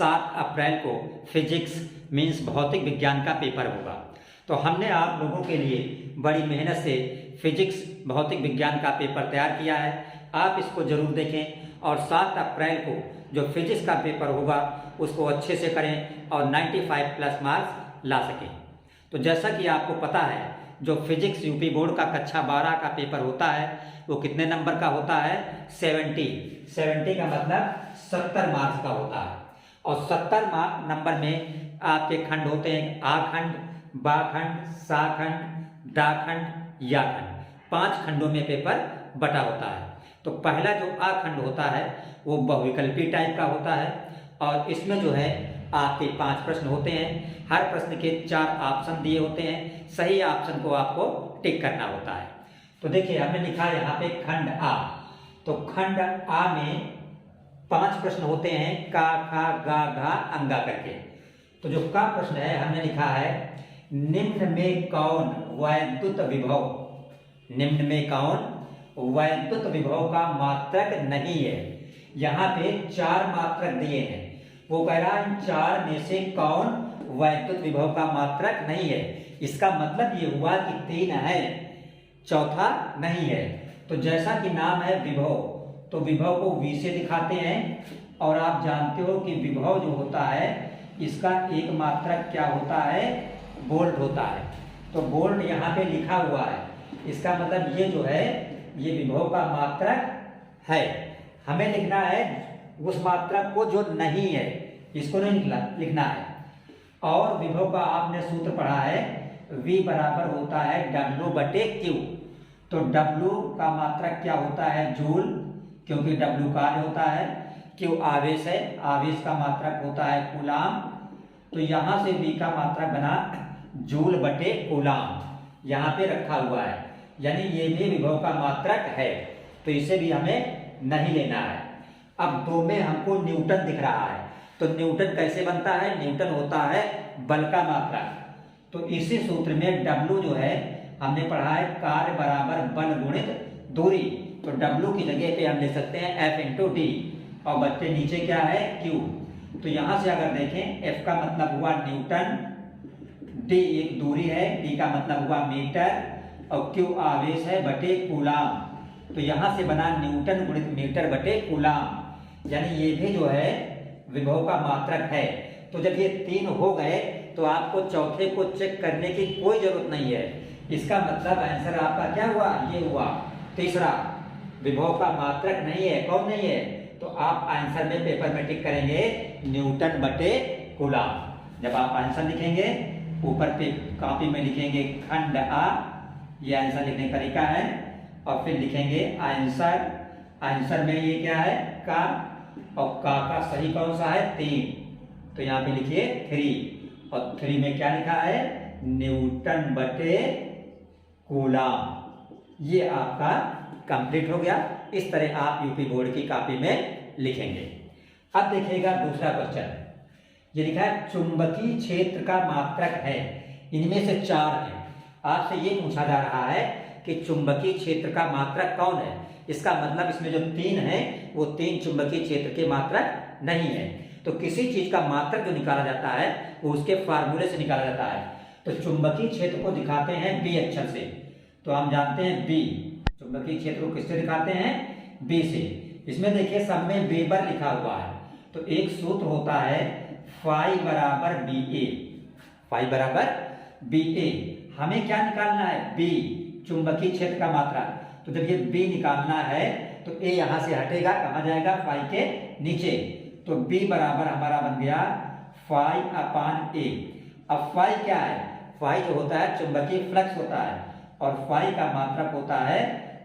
7 अप्रैल को physics means भौतिक विज्ञान का पेपर होगा। तो हमने आप लोगों के लिए बड़ी मेहनत से फिजिक्स भौतिक विज्ञान का पेपर तैयार किया है। आप इसको जरूर देखें और 7 अप्रैल को जो फिजिक्स का पेपर होगा उसको अच्छे से करें और 95 प्लस मार्क्स ला सकें। तो जैसा कि आपको पता है, जो फिजिक्स यूपी बोर्ड का कक्षा 12 का पेपर होता है वो कितने नंबर का होता है? 70 का मतलब 70 मार्क्स का होता है। और 70 नंबर में आपके खंड होते हैं आखंड, बाखंड, साखंड, दाखंड, याखंड। 5 खंडों में पेपर बटा होता है। तो पहला जो आखंड होता है वो बहुविकल्पी टाइप का होता है और इसमें जो है आपके 5 प्रश्न होते हैं। हर प्रश्न के 4 ऑप्शन दिए होते हैं। सही ऑप्शन को आपको टिक करना होता है। तो देखिए हमने लिखा है यहाँ पे खंड आ। तो खंड आ में 5 प्रश्न होते हैं का, खा, गा, घा, अंगा करके। तो जो का प्रश्न है हमने लिखा है निम्न में कौन वैद्युत विभव, निम्न में कौन वैद्युत विभव का मात्रक नहीं है। यहाँ पे 4 मात्रक दिए हैं। वो कह रहा है 4 में से कौन वैद्युत विभव का मात्रक नहीं है। इसका मतलब ये हुआ कि 3 है, चौथा नहीं है। तो जैसा कि नाम है विभव, तो विभव को V से दिखाते हैं और आप जानते हो कि विभव जो होता है इसका एक मात्रक क्या होता है? वोल्ट होता है। तो वोल्ट यहाँ पे लिखा हुआ है, इसका मतलब ये जो है ये विभव का मात्रक है। हमें लिखना है उस मात्रक को जो नहीं है, इसको नहीं लिखना है। और विभव का आपने सूत्र पढ़ा है V बराबर होता है W/Q। तो W का मात्रक क्या होता है? जूल, क्योंकि W कार्य होता है, Q आवेश है, आवेश का मात्रक होता है कूलाम। तो यहाँ से V का मात्रक बना जूल/कूलाम, यहाँ पे रखा हुआ है, यानी ये भी विभव का मात्रक है। तो इसे भी हमें नहीं लेना है। अब 2 में हमको न्यूटन दिख रहा है। तो न्यूटन कैसे बनता है? न्यूटन होता है बल का मात्रक। तो इसी सूत्र में W जो है हमने पढ़ा है कार्य बराबर बल गुणित दूरी। तो W की जगह पे हम ले सकते हैं F/d और बच्चे नीचे क्या है? Q। तो यहां से अगर देखें F का मतलब हुआ न्यूटन, D एक दूरी है, D का मतलब हुआ मीटर और Q आवेश है बटे कूलाम। तो यहां से बना न्यूटन गुणित मीटर बटे कूलाम, यानी ये भी जो है विभव का मात्रक है। तो जब ये 3 हो गए तो आपको चौथे को चेक करने की कोई जरूरत नहीं है। इसका मतलब आंसर आपका क्या हुआ? ये हुआ तीसरा, विभव का मात्रक नहीं है। कौन नहीं है? तो आप आंसर में पेपर में टिक करेंगे न्यूटन बटे कूलाम। जब आप आंसर लिखेंगे ऊपर पे कॉपी में लिखेंगे खंड आ, ये आंसर लिखने का तरीका है, और फिर लिखेंगे आंसर। आंसर में ये क्या है? का, और का सही कौन सा है? 3। तो यहाँ पे लिखिए 3 और 3 में क्या लिखा है? न्यूटन बटे कूलाम। ये आपका कंप्लीट हो गया। इस तरह आप यूपी बोर्ड की कॉपी में लिखेंगे। अब देखिएगा दूसरा क्वेश्चन। ये लिखा है चुंबकीय क्षेत्र का मात्रक है। इनमें से 4 है। आपसे ये पूछा जा रहा है कि चुंबकीय क्षेत्र का मात्रक कौन है। इसका मतलब इसमें जो 3 है वो 3 चुंबकीय क्षेत्र के मात्रक नहीं है। तो किसी चीज का मात्रक जो निकाला जाता है वो उसके फार्मूले से निकाला जाता है। तो चुंबकीय क्षेत्र को दिखाते हैं B अक्षर से। तो हम जानते हैं B, चुंबकीय क्षेत्र को किससे दिखाते हैं? B से। इसमें देखिए सब में वेबर लिखा हुआ है। तो एक सूत्र होता है फाई बराबर BA। फाई बराबर BA। हमें क्या निकालना है? B, चुंबकीय क्षेत्र का मात्रक। तो जब ये B निकालना है तो A यहाँ से हटेगा, कहाँ जाएगा? फाई के नीचे। तो B बराबर हमारा बन गया φ/A। अब फाई क्या है? फाई जो होता है चुंबकीय फ्लक्स होता है और फाई का मात्रक होता है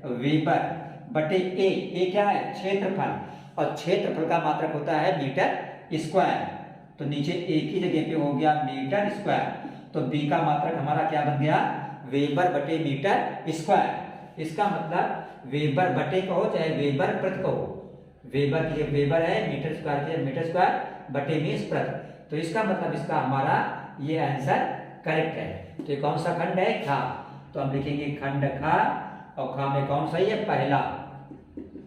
वेबर बटे A। A क्या है? क्षेत्रफल, और क्षेत्रफल का मात्रक होता है मीटर स्क्वायर। तो नीचे A की जगह पे हो गया मीटर स्क्वायर। तो B का मात्रक हमारा क्या बन गया? वेबर बटे मीटर स्क्वायर। इसका मतलब वेबर बटे कहो चाहे वेबर प्रति कहो, वेबर की वेबर है, मीटर स्क्वायर के मीटर स्क्वायर बटे मीटर प्रति। तो इसका मतलब इसका हमारा ये आंसर करेक्ट है। तो ये कौन सा खंड है? खा। तो हम लिखेंगे खंड खा, और खा में कौन सही है? पहला।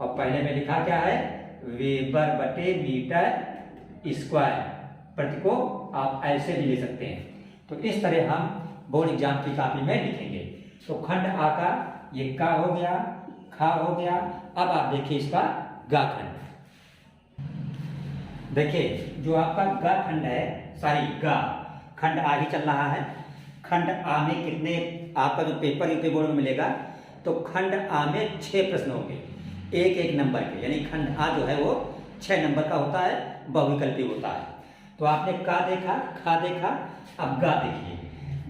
और पहले में लिखा क्या है? वेबर बटे मीटर स्क्वायर। प्रति को आप ऐसे भी ले सकते हैं। तो इस तरह हम बोर्ड एग्जाम की कॉपी में लिखेंगे। तो खंड आ का ये का हो गया, खा हो गया। अब आप देखिए इसका गा खंड। देखिए जो आपका गा खंड है, सॉरी गा खंड आ ही चल रहा है। खंड आ में कितने आपका जो पेपर यूपी बोर्ड में मिलेगा, तो खंड आ में 6 प्रश्न होंगे, एक एक नंबर के, यानी खंड आ जो है वो 6 नंबर का होता है, बहुविकल्पी होता है। तो आपने का देखा, खा देखा, अब गा देखिए।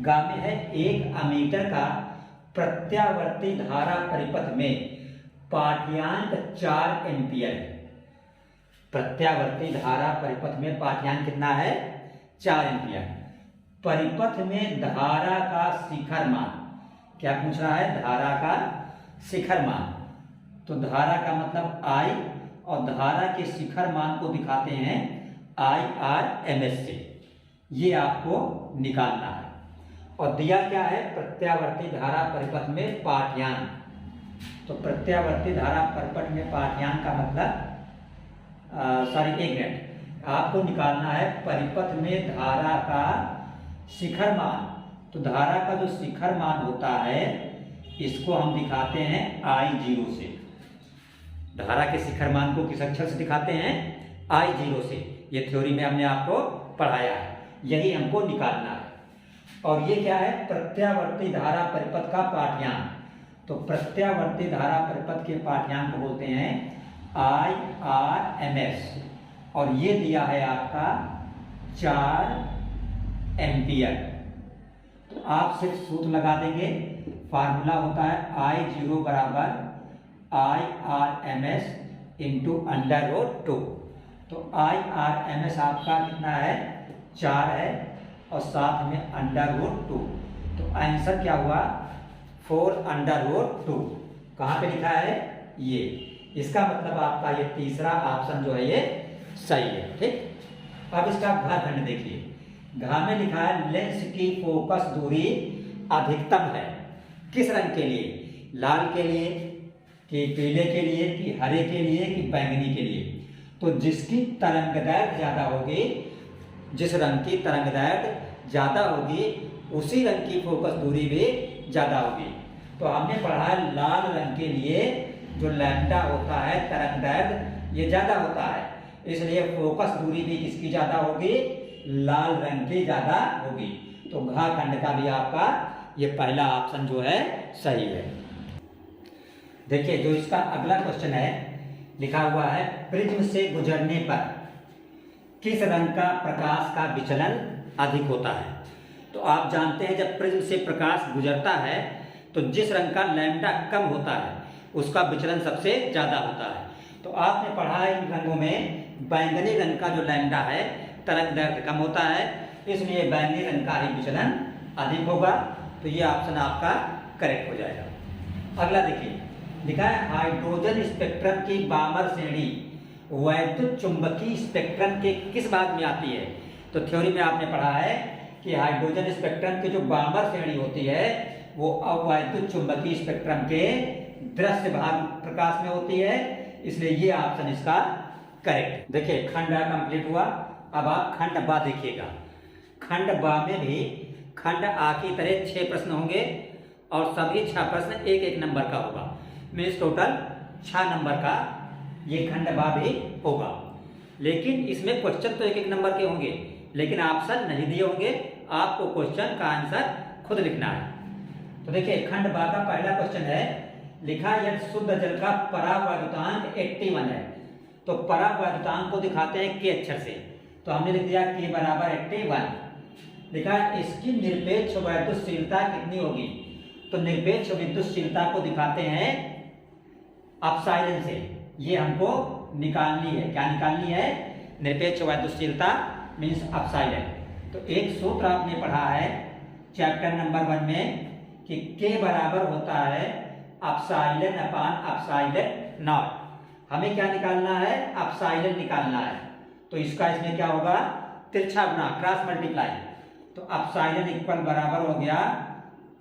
गा में है एक अमीटर का प्रत्यावर्ती धारा परिपथ में पाठ्यांक 4 एम्पियर है। प्रत्यावर्ती धारा परिपथ में पाठ्यांक कितना है? 4 एम्पियर। परिपथ में धारा का शिखर मान, क्या पूछ रहा है? धारा का शिखर मान। तो धारा का मतलब आई, और धारा के शिखर मान को दिखाते हैं IRMS से। ये आपको निकालना है। और दिया क्या है? प्रत्यावर्ती धारा परिपथ में पाठ्यांक। तो प्रत्यावर्ती धारा परिपथ में पाठ्यांक का मतलब सॉरी एक मिनट, आपको निकालना है परिपथ में धारा का शिखर मान। तो धारा का जो शिखर मान होता है इसको हम दिखाते हैं I0 से। धारा के शिखर मान को किस अक्षर से दिखाते हैं? I0 से। ये थ्योरी में हमने आपको पढ़ाया है, यही हमको निकालना है। और ये क्या है? प्रत्यावर्ती धारा परिपथ का पाठ्यांक। तो प्रत्यावर्ती धारा परिपथ के पाठ्यांक को बोलते हैं IRMS। और ये दिया है आपका 4 एम्पियर। तो आप सिर्फ सूत्र लगा देंगे। फार्मूला होता है I0 बराबर IRMS इंटू √2। तो IRMS आपका कितना है? 4 है, और साथ में √2। तो आंसर क्या हुआ? 4√2। कहाँ पे लिखा है? ये। इसका मतलब आपका ये तीसरा ऑप्शन जो है ये सही है। ठीक। अब इसका घा खंड देखिए। घा में लिखा है लेंस की फोकस दूरी अधिकतम है। किस रंग के लिए? लाल के लिए, कि पीले के लिए, कि हरे के लिए, कि बैंगनी के लिए? तो जिसकी तरंगदैर्घ्य ज्यादा होगी, जिस रंग की तरंगदैर्घ्य ज्यादा होगी, उसी रंग की फोकस दूरी भी ज्यादा होगी। तो हमने पढ़ा है लाल रंग के लिए जो लैम्डा होता है, तरंगदैर्घ्य ये ज्यादा होता है, इसलिए फोकस दूरी भी किसकी ज्यादा होगी? लाल रंग की ज्यादा होगी। तो घा खंड का भी आपका ये पहला ऑप्शन जो है सही है। देखिए जो इसका अगला क्वेश्चन है, लिखा हुआ है प्रिज्म से गुजरने पर किस रंग का प्रकाश का विचलन अधिक होता है? तो आप जानते हैं जब प्रिज्म से प्रकाश गुजरता है तो जिस रंग का लैम्डा कम होता है उसका विचलन सबसे ज्यादा होता है। तो आपने पढ़ा है इन रंगों में बैंगनी रंग का जो लैम्डा है तरंगदैर्घ्य कम होता है, इसलिए बैंगनी रंग का ही विचलन अधिक होगा। तो ये ऑप्शन आपका करेक्ट हो जाएगा। अगला देखिए, लिखा है हाइड्रोजन स्पेक्ट्रम की बामर श्रेणी वैद्युत चुंबकीय स्पेक्ट्रम के किस भाग में आती है? तो थ्योरी में आपने पढ़ा है कि हाइड्रोजन स्पेक्ट्रम की जो बामर श्रेणी होती है वो अवैद्युत चुंबकीय स्पेक्ट्रम के दृश्य भाग प्रकाश में होती है, इसलिए ये ऑप्शन इसका करेक्ट। देखिए खंड आ कंप्लीट हुआ। अब आप खंड बा देखिएगा। खंड बा में भी खंड आ की तरह 6 प्रश्न होंगे और सभी 6 प्रश्न एक एक नंबर का होगा। मीन्स टोटल 6 नंबर का ये खंड बा भी होगा। लेकिन इसमें क्वेश्चन तो एक एक नंबर के होंगे, लेकिन ऑप्शन नहीं दिए होंगे। आपको क्वेश्चन का आंसर खुद लिखना है। तो देखिए खंड बा का पहला क्वेश्चन है, लिखा यदि शुद्ध जल का परावैद्युतांक 81 है। तो परावैद्युतांक को दिखाते हैं के अक्षर से। तो हमने लिख दिया के बराबर 81। लिखा इसकी निरपेक्ष वैद्युतशीलता कितनी होगी? तो निरपेक्ष विद्युतशीलता को दिखाते हैं अपसाइलन से। ये हमको निकालनी है। क्या निकालनी है? निरपेक्ष वैद्युतशीलता मीन्स अपसाइलन। तो एक सूत्र आपने पढ़ा है चैप्टर नंबर 1 में कि के बराबर होता है अपसाइलन अपान अपसाइलन नॉट। हमें क्या निकालना है? अपसाइलन निकालना है। तो इसका इसमें क्या होगा? तिरछा गुना, क्रॉस मल्टीप्लाई। तो अपसाइलन इक्वल बराबर हो गया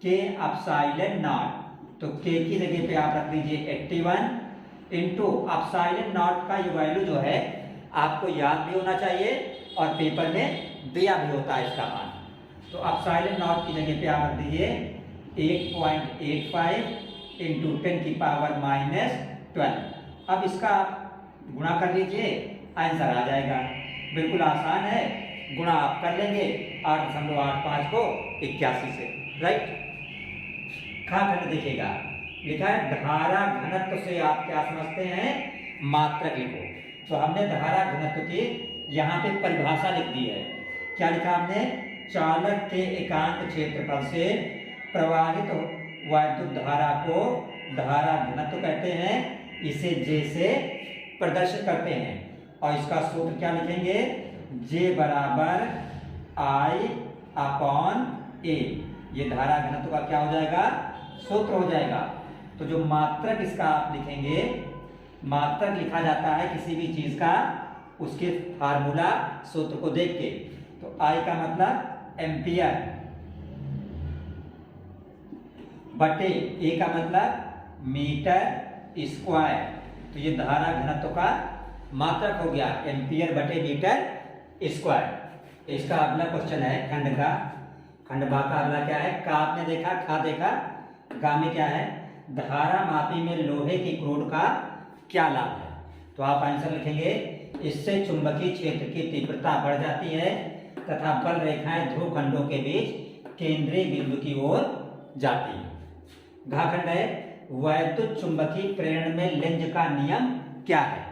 के अपसाइलन नॉट। तो के की जगह पे आप रख दीजिए 81 इंटू अपसाइलन नॉट का ये वैल्यू जो है आपको याद भी होना चाहिए और पेपर में दिया भी होता है इसका मान। तो आप साइलेंट नॉट की जगह पे आप रख दीजिए 8.85 इंटू 10⁻⁻12। अब इसका गुणा कर लीजिए, आंसर आ जाएगा। बिल्कुल आसान है, गुणा आप कर लेंगे 8.85 को 81 से, राइट। खा खंड देखिएगा, लिखा है धारा घनत्व से आप क्या समझते हैं, मात्रक लिखो। तो हमने धारा घनत्व की यहाँ पे परिभाषा लिख दी है। क्या लिखा हमने, चालक के एकांक क्षेत्रफल से प्रवाहित वैद्युत धारा को धारा घनत्व कहते हैं। इसे J से प्रदर्शित करते हैं और इसका सूत्र क्या लिखेंगे, J बराबर I/A। ये धारा घनत्व का क्या हो जाएगा, सूत्र हो जाएगा। तो जो मात्रक इसका आप लिखेंगे, मात्रक लिखा जाता है किसी भी चीज का उसके फार्मूला सूत्र को देख के। तो I का मतलब एम्पियर बटे A का मतलब मीटर स्क्वायर। तो ये धारा घनत्व का मात्रक हो गया, एम्पियर बटे मीटर स्क्वायर। इसका अगला क्वेश्चन है खंड का, खंड बा का अगला क्या है, का आपने देखा, खा देखा, गा में क्या है, धारा मापी में लोहे की क्रोड का क्या लाभ है। तो आप आंसर लिखेंगे, इससे चुंबकीय क्षेत्र की तीव्रता बढ़ जाती है तथा बल रेखाएं ध्रुव खंडों के बीच केंद्रीय बिंदु की ओर जाती है। घा खंड है, वैद्युत चुंबकीय प्रेरण में लेंज का नियम क्या है।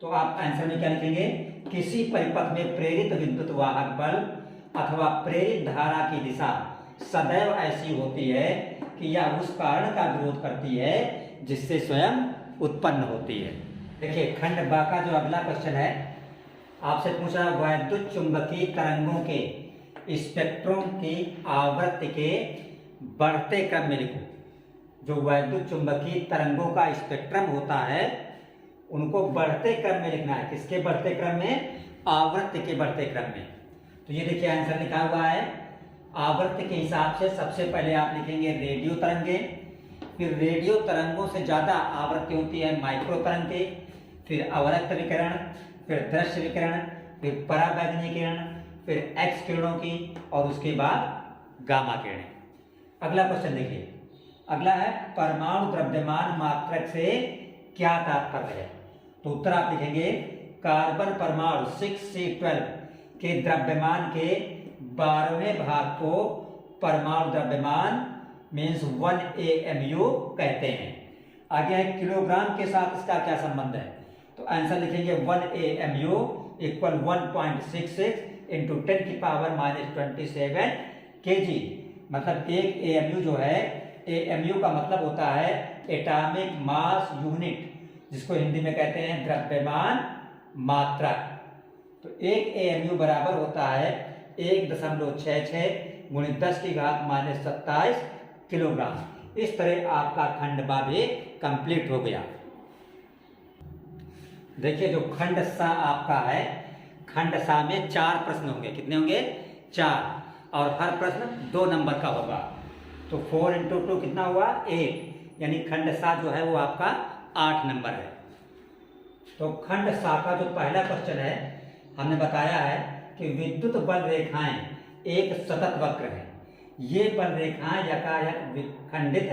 तो आप आंसर में क्या लिखेंगे, किसी परिपथ में प्रेरित विद्युत वाहक बल अथवा प्रेरित धारा की दिशा सदैव ऐसी होती है कि यह उस कारण का विरोध करती है जिससे स्वयं उत्पन्न होती है। देखिए खंड बा का जो अगला क्वेश्चन है, आपसे पूछा वैद्युत चुंबकीय तरंगों के स्पेक्ट्रम की आवृत्ति के बढ़ते क्रम में लिखो। जो वैद्युत चुंबकीय तरंगों का स्पेक्ट्रम होता है उनको बढ़ते क्रम में लिखना है। किसके बढ़ते क्रम में, आवृत्ति के बढ़ते क्रम में। तो ये देखिए आंसर लिखा हुआ है, आवृत्ति के हिसाब से सबसे पहले आप लिखेंगे रेडियो तरंगे, फिर रेडियो तरंगों से ज्यादा आवृत्ति होती है माइक्रो तरंग की, फिर अवरक्त विकिरण, फिर दृश्य विकिरण, फिर पराबैंगनी किरण, फिर एक्स किरणों की और उसके बाद गामा किरणें। अगला क्वेश्चन देखिए, अगला है परमाणु द्रव्यमान मात्रक से क्या तात्पर्य है। तो उत्तर आप लिखेंगे, कार्बन परमाणु 6C12 के द्रव्यमान के 12वें भाग को परमाणु द्रव्यमान मीन्स 1 AMU कहते हैं। आगे है किलोग्राम के साथ इसका क्या संबंध है। तो आंसर लिखेंगे 1 AMU इक्वल 1.66 इंटू 10⁻⁻27 kg। मतलब एक AMU जो है, AMU का मतलब होता है एटॉमिक मास यूनिट, जिसको हिंदी में कहते हैं द्रव्यमान मात्रा। तो एक AMU बराबर होता है 1.66 गुणित 10⁻⁻27 किलोग्राम। इस तरह आपका खंड बा भी कंप्लीट हो गया। देखिए जो खंड सा आपका है, खंड सा में 4 प्रश्न होंगे। कितने होंगे, 4, और हर प्रश्न 2 नंबर का होगा। तो 4 × 2 कितना हुआ, 8, यानी खंड सा जो है वो आपका 8 नंबर है। तो खंड सा का जो पहला क्वेश्चन है, हमने बताया है कि विद्युत बल रेखाएं एक सतत वक्र है। ये बल रेखाएं यकायक विखंडित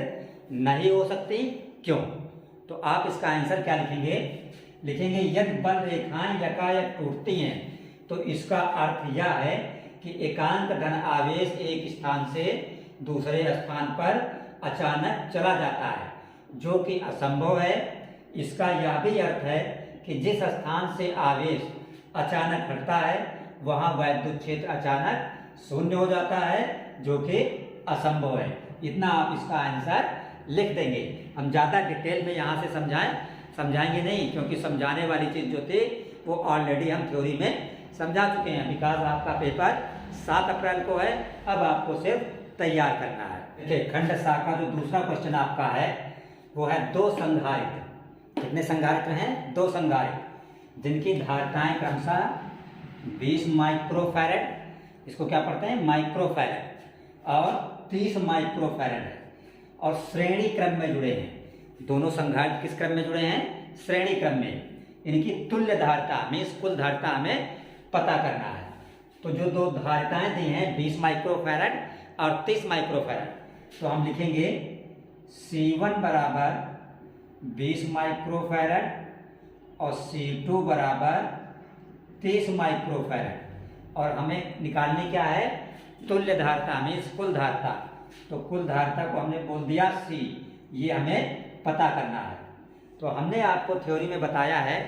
नहीं हो सकती, क्यों। तो आप इसका आंसर क्या लिखेंगे, लिखेंगे यदि बल रेखाएं यकायक टूटती हैं तो इसका अर्थ यह है कि एकांक धन आवेश एक स्थान से दूसरे स्थान पर अचानक चला जाता है, जो कि असंभव है। इसका यह भी अर्थ है कि जिस स्थान से आवेश अचानक हटता है वहां वैद्युत क्षेत्र अचानक शून्य हो जाता है, जो कि असंभव है। इतना आप इसका आंसर लिख देंगे। हम ज़्यादा डिटेल में यहाँ से समझाएंगे नहीं, क्योंकि समझाने वाली चीज़ जो थी वो ऑलरेडी हम थ्योरी में समझा चुके हैं। बिकॉज आपका पेपर 7 अप्रैल को है, अब आपको सिर्फ तैयार करना है। देखिए खंड सा का जो दूसरा क्वेश्चन आपका है वो है 2 संधारित्र। कितने संधारित्र हैं, 2 संधारित्र, जिनकी धारिताएं क्रमशः 20 माइक्रोफैरड, इसको क्या पढ़ते हैं माइक्रोफैरड, और 30 माइक्रोफैरड है, और श्रेणी क्रम में जुड़े हैं। दोनों संधारित्र किस क्रम में जुड़े हैं, श्रेणी क्रम में। इनकी तुल्य धारिता मीन्स कुल धारिता हमें पता करना है। तो जो दो धारिताएं दी हैं 20 माइक्रोफैरड और 30 माइक्रोफैरड, तो हम लिखेंगे C1 बराबर 20 माइक्रोफैरड और C2 बराबर 30 माइक्रोफैरड। और हमें निकालनी क्या है? तुल्य धारिता मीन्स कुल धारिता। तो कुल धारिता को हमने बोल दिया C, ये हमें पता करना है। तो हमने आपको थ्योरी में बताया है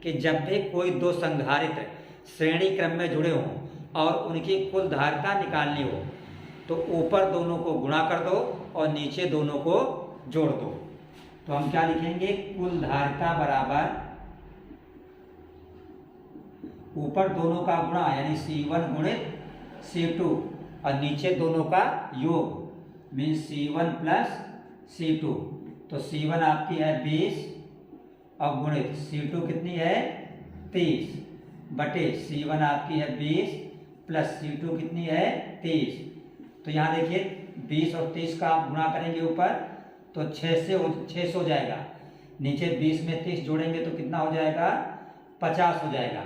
कि जब भी कोई दो संधारित्र श्रेणी क्रम में जुड़े हों और उनकी कुल धारिता निकालनी हो तो ऊपर दोनों को गुणा कर दो और नीचे दोनों को जोड़ दो। तो हम क्या लिखेंगे? कुल धारिता बराबर ऊपर दोनों का गुणा यानी C1 गुणित C2 और नीचे दोनों का योग मीन्स C1 प्लस C2। तो C1 आपकी है 20 और गुणित C2 कितनी है? 30 बटे C1 आपकी है 20 प्लस C2 कितनी है? 30। तो यहाँ देखिए 20 और 30 का आप गुणा करेंगे ऊपर तो 6 हो जाएगा। नीचे 20 में 30 जोड़ेंगे तो कितना हो जाएगा? 50 हो जाएगा।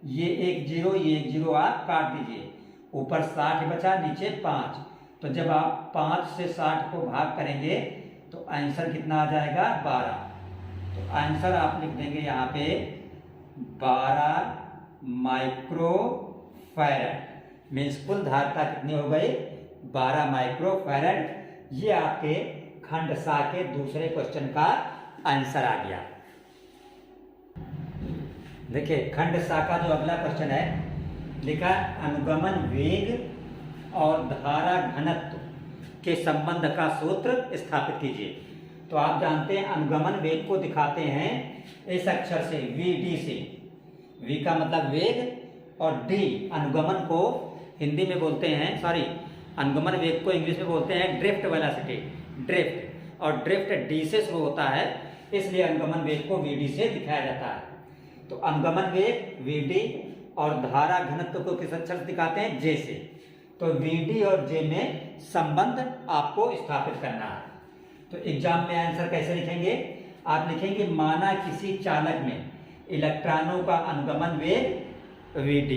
ये एक जीरो आप काट दीजिए। ऊपर 60 बचा, नीचे 5। तो जब आप 5 से 60 को भाग करेंगे तो आंसर कितना आ जाएगा? 12। तो आंसर आप लिख देंगे यहाँ पे 12 माइक्रोफैरड मीन्स कुल धारिता कितनी हो गई? 12 माइक्रोफैरड। ये आपके खंड सा के दूसरे क्वेश्चन का आंसर आ गया। देखिए खंड सा का जो अगला क्वेश्चन है लिखा अनुगमन वेग और धारा घनत्व के संबंध का सूत्र स्थापित कीजिए। तो आप जानते हैं अनुगमन वेग को दिखाते हैं इस अक्षर से VD से। V का मतलब वेग और D अनुगमन को हिंदी में बोलते हैं, अनुगमन वेग को इंग्लिश में बोलते हैं ड्रिफ्ट वेलोसिटी, ड्रिफ्ट। और ड्रिफ्ट D से शुरू होता है, इसलिए अनुगमन वेग को VD से दिखाया जाता है। तो अनुगमन वेग VD और धारा घनत्व को किस अक्षर से दिखाते हैं? J से। तो VD और J में संबंध आपको स्थापित करना है। तो एग्जाम में आंसर कैसे लिखेंगे? आप लिखेंगे माना किसी चालक में इलेक्ट्रॉनों का अनुगमन वेग VD,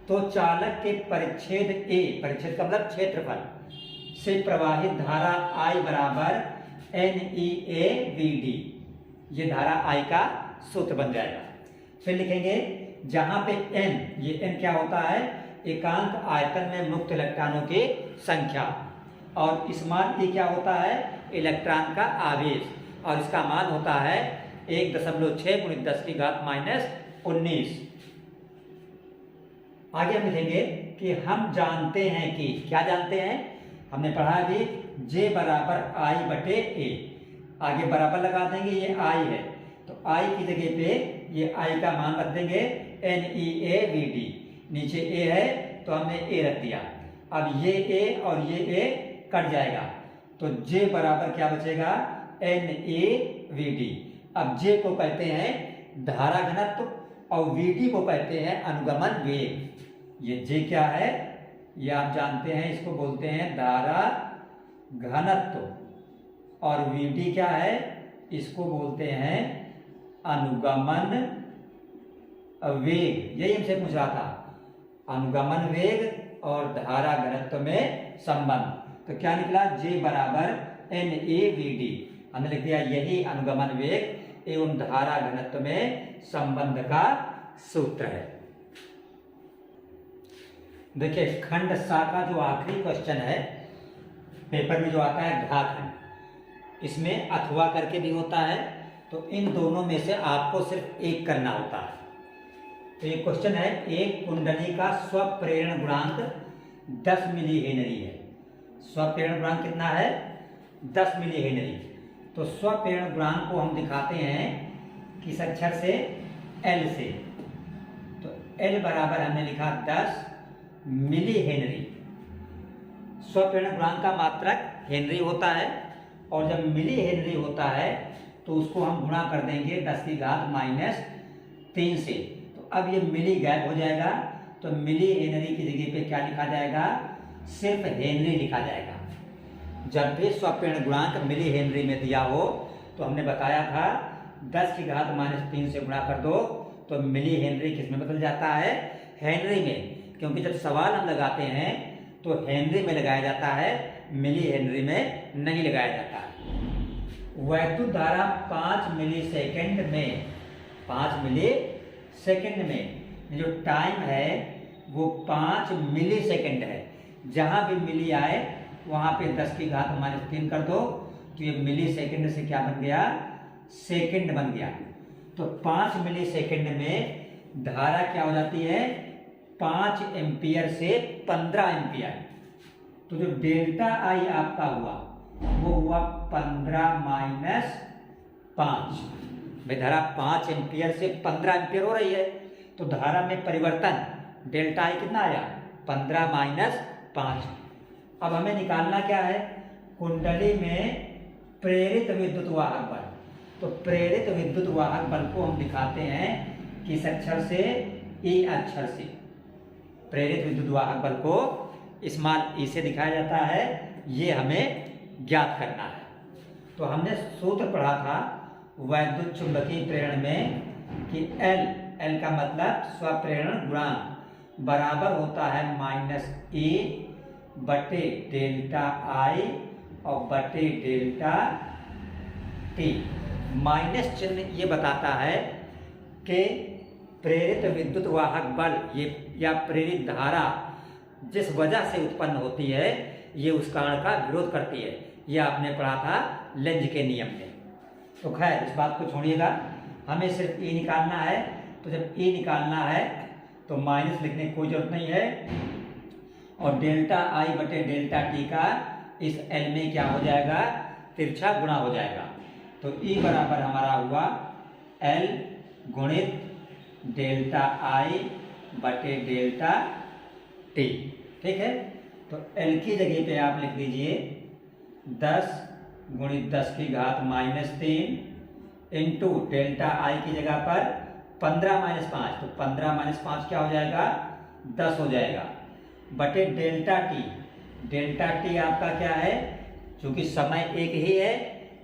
तो चालक के परिच्छेद A, परिच्छेद का मतलब क्षेत्रफल से प्रवाहित धारा I बराबर NEAVD। ये धारा I का सूत्र बन जाएगा। फिर लिखेंगे जहां पे N, ये N क्या होता है? एकांक आयतन में मुक्त इलेक्ट्रॉनों की संख्या, और स्मॉल e क्या होता है? इलेक्ट्रॉन का आवेश, और इसका मान होता है 1.6 गुणित 10 की घात -19। आगे हम लिखेंगे कि हम जानते हैं कि, क्या जानते हैं? हमने पढ़ा अभी J बराबर I बटे A। आगे बराबर लगा देंगे, ये I है तो I की जगह पे ये I का मान रख देंगे NEAVD। नीचे A है तो हमने A रख दिया। अब ये A और ये A कट जाएगा तो J बराबर क्या बचेगा? NEAVD। अब J को कहते हैं धारा घनत्व और VD को कहते हैं अनुगमन वेग। ये J क्या है? ये आप जानते हैं, इसको बोलते हैं धारा घनत्व, और VD क्या है? इसको बोलते हैं अनुगमन वेग। यही हमसे पूछ रहा था, अनुगमन वेग और धारा घनत्व में संबंध। तो क्या निकला? J बराबर NEAVD। हमने लिख दिया यही अनुगमन वेग एवं धारा घनत्व में संबंध का सूत्र है। देखिए खंड सा का जो आखिरी क्वेश्चन है पेपर में जो आता है घाखंड, इसमें अथवा करके भी होता है, तो इन दोनों में से आपको सिर्फ एक करना होता है। तो ये क्वेश्चन है, एक कुंडली का स्वप्रेरण गुणांक 10 मिली हेनरी है। स्वप्रेरण गुणांक कितना है? 10 मिली हेनरी। तो स्वप्रेरण गुणांक को हम दिखाते हैं किस अक्षर से? L से। तो L बराबर हमने लिखा 10 मिली हेनरी। स्वप्रेरण गुणांक का मात्रक हेनरी होता है, और जब मिली हेनरी होता है तो उसको हम गुणा कर देंगे 10 की घात -3 से। तो अब ये मिली गायब हो जाएगा, तो मिली हेनरी की जगह पे क्या लिखा जाएगा? सिर्फ हेनरी लिखा जाएगा। जब भी स्वप्रेरण गुणांक मिली हेनरी में दिया हो तो हमने बताया था 10 की घात -3 से गुणा कर दो तो मिली हेनरी किस में बदल जाता है? हेनरी में। क्योंकि जब सवाल हम लगाते हैं तो हेनरी में लगाया जाता है, मिली हेनरी में नहीं लगाया जाता। वैद्युत धारा 5 मिली सेकेंड में, 5 मिली सेकेंड में जो टाइम है वो 5 मिली सेकेंड है। जहां भी मिली आए वहां पे 10 की घात -3 कर दो तो ये मिली सेकेंड से क्या बन गया? सेकेंड बन गया। तो 5 मिली सेकेंड में धारा क्या हो जाती है? 5 एम्पियर से 15 एम्पियर। तो जो डेल्टा आई आपका हुआ वो हुआ 15 - 5। भाई धारा 5 एम्पियर से 15 एम्पियर हो रही है तो धारा में परिवर्तन डेल्टा आई कितना आया? 15 - 5। अब हमें निकालना क्या है? कुंडली में प्रेरित विद्युत वाहक बल। तो प्रेरित विद्युत वाहक बल को हम दिखाते हैं किस अक्षर से? ई अक्षर से। प्रेरित विद्युत वाहक बल को स्मॉल ई से दिखाया जाता है। ये हमें ज्ञात करना है। तो हमने सूत्र पढ़ा था वैद्युत चुंबकीय प्रेरण में कि L का मतलब स्वप्रेरण गुणांक बराबर होता है -E बटे डेल्टा I और बटे डेल्टा T। माइनस चिन्ह ये बताता है कि प्रेरित विद्युत वाहक बल ये या प्रेरित धारा जिस वजह से उत्पन्न होती है ये उस कारण का विरोध करती है। ये आपने पढ़ा था लेंज के नियम में। तो खैर इस बात को छोड़िएगा, हमें सिर्फ E निकालना है। तो जब E निकालना है तो माइनस लिखने की कोई जरूरत नहीं है और डेल्टा I बटे डेल्टा T का इस L में क्या हो जाएगा? तिरछा गुणा हो जाएगा। तो E बराबर हमारा हुआ L गुणित डेल्टा I बटे डेल्टा T। ठीक है, तो L की जगह पे आप लिख दीजिए 10 गुणित 10 की घात -3 इंटू डेल्टा I की जगह पर 15 - 5। तो 15 - 5 क्या हो जाएगा? 10 हो जाएगा बटे डेल्टा T। डेल्टा T आपका क्या है? चूंकि समय एक ही है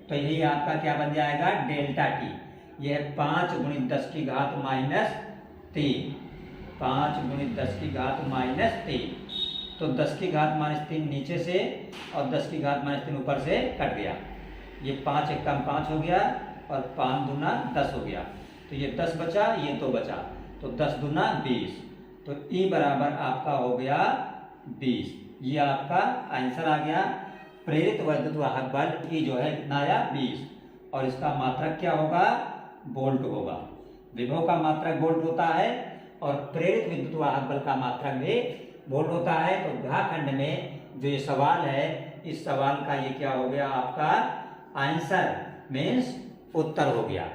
तो यही आपका क्या बन जाएगा? Delta T। यह है 5 गुणित 10 की घात -3। 5 गुणित 10 की घात -3। तो 10 की घात -3 नीचे से और 10 की घात -3 ऊपर से कट गया। ये 5 एक कम 5 हो गया और 5 दूना 10 हो गया। तो ये 10 बचा, ये 2 बचा, तो 10 दूना 20। तो E बराबर आपका हो गया 20। ये आपका आंसर आ गया। प्रेरित विद्युत वाहक बल E जो है कितना आया? 20। और इसका मात्रक क्या होगा? वोल्ट होगा। विभव का मात्रक वोल्ट होता है और प्रेरित विद्युत वाहक बल का मात्रक भी वोल्ट होता है। तो घ खंड में जो ये सवाल है इस सवाल का ये क्या हो गया? आपका आंसर मीन्स उत्तर हो गया।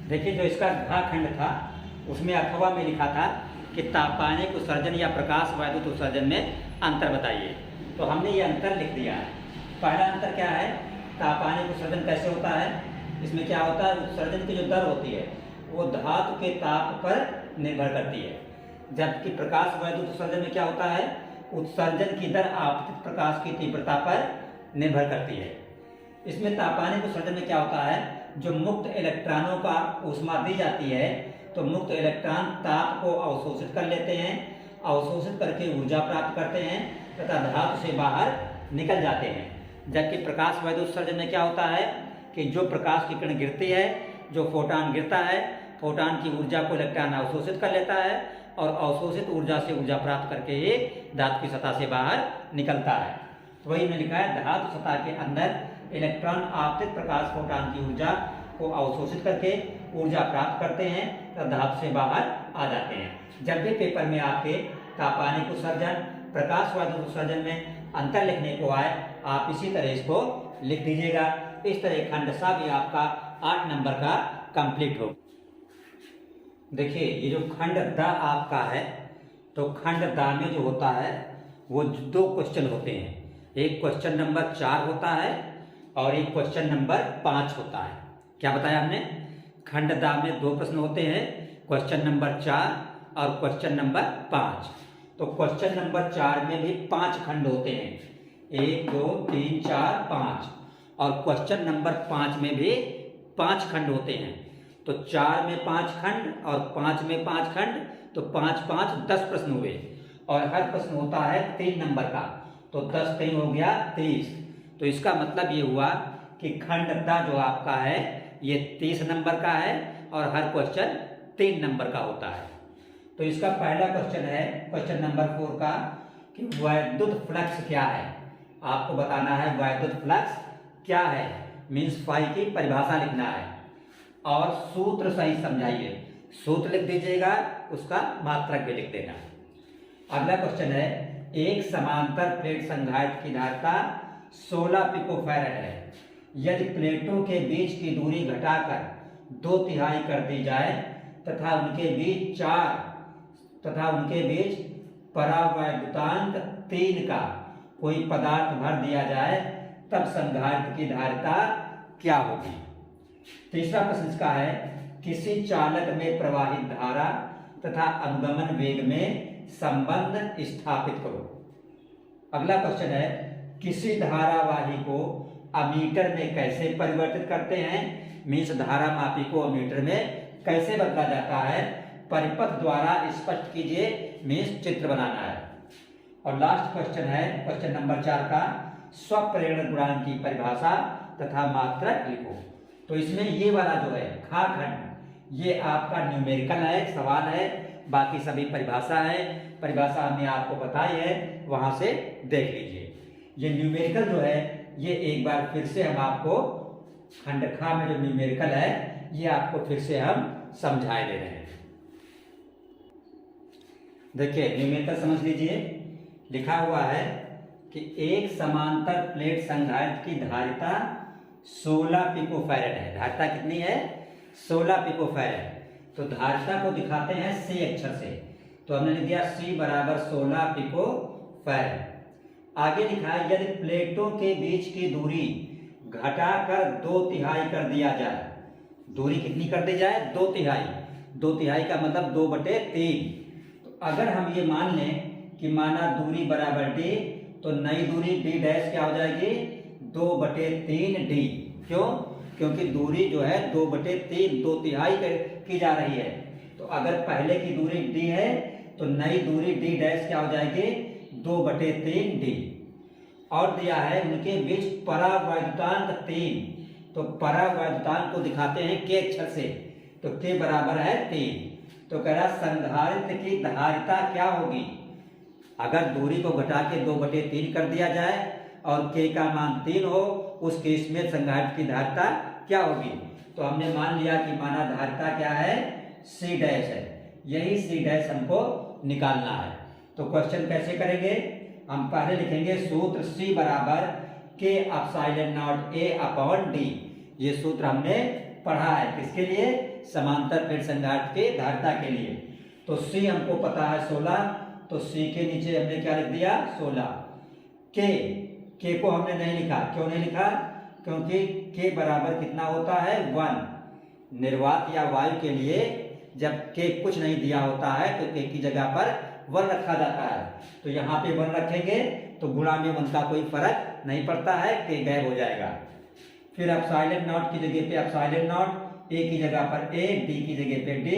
देखिए जो इसका घ खंड था उसमें अथवा में लिखा था कि तापानिक उत्सर्जन या प्रकाश वैद्युत उत्सर्जन में अंतर बताइए। तो हमने ये अंतर लिख दिया है। पहला अंतर क्या है? तापानिक उत्सर्जन कैसे होता है? इसमें क्या होता है? उत्सर्जन की जो दर होती है वो धातु के ताप पर निर्भर करती है, जबकि प्रकाश वैद्युत उत्सर्जन में क्या होता है? उत्सर्जन की दर आपतित प्रकाश की तीव्रता पर निर्भर करती है। इसमें तापानिक उत्सर्जन में क्या होता है? जो मुक्त इलेक्ट्रॉनों का ऊष्मा दी जाती है तो मुक्त इलेक्ट्रॉन ताप को अवशोषित कर लेते हैं, अवशोषित करके ऊर्जा प्राप्त करते हैं तथा धातु से बाहर निकल जाते हैं। जबकि प्रकाश वैद्युत उत्सर्जन में क्या होता है कि जो प्रकाश की किरण गिरती है, जो फोटॉन गिरता है, फोटॉन की ऊर्जा को इलेक्ट्रॉन अवशोषित कर लेता है और अवशोषित ऊर्जा से ऊर्जा प्राप्त करके ये धातु की सतह से बाहर निकलता है। तो वही मैंने लिखा है धातु सतह के अंदर इलेक्ट्रॉन आपतित प्रकाश फोटॉन की ऊर्जा को अवशोषित करके ऊर्जा प्राप्त करते हैं तथा धातु से बाहर आ जाते हैं। जब भी पेपर में आपके तापानिक उत्सर्जन प्रकाश वैद्युत उत्सर्जन में अंतर लिखने को आए आप इसी तरह इसको लिख दीजिएगा। इस तरह खंड सा भी आपका 8 नंबर का कंप्लीट हो। देखिए ये जो खंड द आपका है तो खंड द में जो होता है वो 2 क्वेश्चन होते हैं। एक क्वेश्चन नंबर 4 होता है और एक क्वेश्चन नंबर 5 होता है। क्या बताया हमने? खंड द में 2 प्रश्न होते हैं, क्वेश्चन नंबर 4 और क्वेश्चन नंबर 5। तो क्वेश्चन नंबर 4 में भी 5 खंड होते हैं, 1 2 3 4 5। और क्वेश्चन नंबर 5 में भी 5 खंड होते हैं। तो 4 में 5 खंड और 5 में 5 खंड, तो 5 5 10 प्रश्न हुए और हर प्रश्न होता है 3 नंबर का, तो 10 3 हो गया 30। तो इसका मतलब ये हुआ कि खंडता जो आपका है ये 30 नंबर का है और हर क्वेश्चन 3 नंबर का होता है। तो इसका पहला क्वेश्चन है क्वेश्चन नंबर 4 का कि वैद्युत फ्लक्स क्या है। आपको बताना है वैद्युत फ्लक्स क्या है, मीन्स फाई की परिभाषा लिखना है और सूत्र सही समझाइए। सूत्र लिख दीजिएगा, उसका मात्रक भी लिख देना। अगला क्वेश्चन है एक समांतर प्लेट संघाट की धारिता 16 पिकोफैरड है। यदि प्लेटों के बीच की दूरी घटाकर 2/3 कर दी जाए तथा उनके बीच परावैद्युतांक 3 का कोई पदार्थ भर दिया जाए तब संघाट की धारिता क्या होगी। तीसरा प्रश्न इसका है किसी चालक में प्रवाहित धारा तथा अनुगमन वेग में संबंध स्थापित करो। अगला क्वेश्चन है किसी धारावाही को अमीटर में कैसे परिवर्तित करते हैं, मीन्स धारा मापी को अमीटर में कैसे बदला जाता है, परिपथ द्वारा स्पष्ट कीजिए, मीन्स चित्र बनाना है। और लास्ट क्वेश्चन है क्वेश्चन नंबर 4 का स्वप्रेरण गुणांक की परिभाषा तथा मात्रक लिखो। तो इसमें ये वाला जो है खा खंड ये आपका न्यूमेरिकल है, सवाल है, बाकी सभी परिभाषा है। परिभाषा हमने आपको बताई है, वहां से देख लीजिए। ये न्यूमेरिकल जो है ये एक बार फिर से हम आपको खंड खा में जो न्यूमेरिकल है ये आपको फिर से हम समझाए दे रहे हैं। देखिए न्यूमेरिकल समझ लीजिए। लिखा हुआ है कि एक समांतर प्लेट संघाट की धारिता 16 पिकोफैरड है। धारिता कितनी है? 16 पिकोफैरड। तो धारिता को दिखाते हैं C अक्षर से, तो हमने लिख दिया C बराबर 16 पिकोफैरड। आगे लिखा है यदि प्लेटों के बीच की दूरी घटाकर 2/3 कर दिया जाए। दूरी कितनी कर दी जाए? 2/3। 2/3 का मतलब 2/3। तो अगर हम ये मान लें कि माना दूरी बराबर d, तो नई दूरी d डैश क्या हो जाएगी? 2/3d। क्यों? क्योंकि दूरी जो है 2/3 2/3 की जा रही है। तो अगर पहले की दूरी d है तो नई दूरी d डैश क्या हो जाएगी? 2/3d। और दिया है उनके बीच परावैद्युतांक 3। तो परावैद्युतांक को दिखाते हैं k अक्षर से, तो k बराबर है 3। तो कह रहा संधारित्र की धारिता क्या होगी? अगर दूरी को घटा के 2/3 कर दिया जाए और k का मान 3 हो, उस केस में संधारित्र की धारिता क्या होगी? तो हमने मान लिया कि माना धारिता क्या है? C डैश है। यही C डैश हमको निकालना है। तो क्वेश्चन कैसे करेंगे? हम पहले लिखेंगे सूत्र C बराबर K epsilon not A upon D। ये सूत्र हमने पढ़ा है किसके लिए? समांतर प्लेट संघाट के धारिता के लिए। तो C हमको पता है 16, तो C के नीचे हमने क्या लिख दिया? 16। K को हमने नहीं लिखा। क्यों नहीं लिखा? क्योंकि K बराबर कितना होता है? 1। निर्वात या वायु के लिए जब K कुछ नहीं दिया होता है तो K की जगह पर 1 रखा जाता है। तो यहाँ पे 1 रखेंगे तो गुणा में 1 का कोई फर्क नहीं पड़ता है, K गायब हो जाएगा। फिर एप्सिलॉन नॉट की जगह पे एप्सिलॉन नॉट, A की जगह पर A, D की जगह पे D,